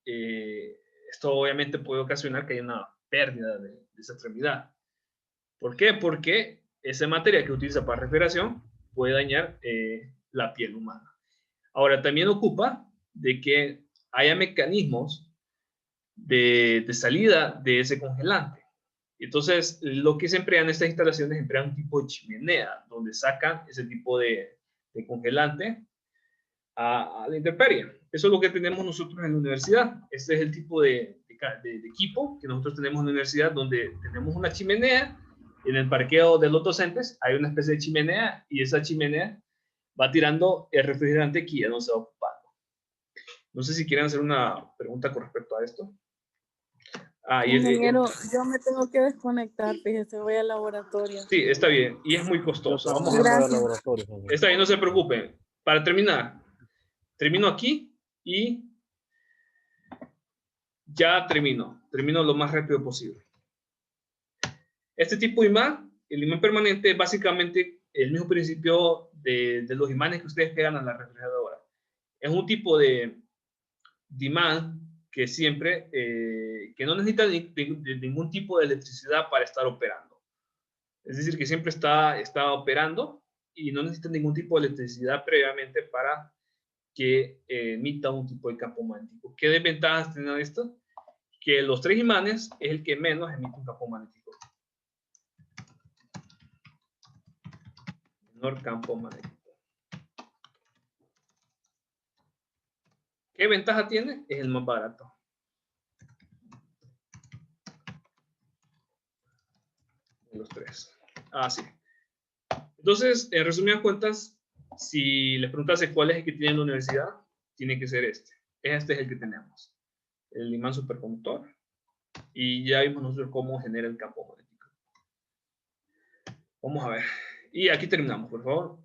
esto obviamente puede ocasionar que haya una pérdida de esa extremidad. ¿Por qué? Porque esa materia que utiliza para refrigeración puede dañar la piel humana. Ahora, también ocupa de que haya mecanismos de salida de ese congelante. Entonces, lo que se emplea en estas instalaciones, emplean un tipo de chimenea, donde sacan ese tipo de congelante a la intemperie. Eso es lo que tenemos nosotros en la universidad. Este es el tipo de equipo que nosotros tenemos en la universidad, donde tenemos una chimenea. En el parqueo de los docentes hay una especie de chimenea y esa chimenea va tirando el refrigerante que ya no se va ocupando. No sé si quieren hacer una pregunta con respecto a esto. Ingeniero, yo me tengo que desconectar, fíjese, voy al laboratorio. Sí, está bien, y es muy costoso. Vamos al laboratorio. Está bien, no se preocupen. Para terminar, termino aquí y ya termino lo más rápido posible. Este tipo de imán, el imán permanente, es básicamente el mismo principio de los imanes que ustedes pegan a la refrigeradora. Es un tipo de imán que siempre, que no necesita ningún tipo de electricidad para estar operando. Es decir, que siempre está operando y no necesita ningún tipo de electricidad previamente para que emita un tipo de campo magnético. ¿Qué desventajas tiene esto? Que los 3 imanes es el que menos emite un campo magnético. Menor campo magnético. ¿Qué ventaja tiene? Es el más barato. Los 3. Sí. Entonces, en resumidas cuentas, si les preguntase cuál es el que tiene en la universidad, tiene que ser este. Este es el que tenemos. El imán superconductor. Y ya vimos nosotros cómo genera el campo magnético. Vamos a ver. Y aquí terminamos, por favor.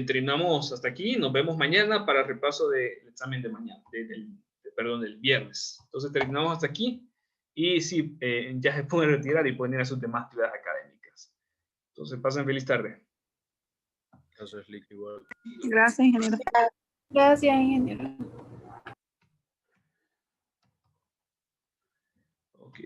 Terminamos hasta aquí. Nos vemos mañana para el repaso del examen de mañana. Del viernes. Entonces terminamos hasta aquí. Y sí, ya se pueden retirar y pueden ir a sus demás actividades académicas. Entonces, pasen feliz tarde. Gracias, Lick, igual. Gracias, ingeniero. Gracias, ingeniero. Ok.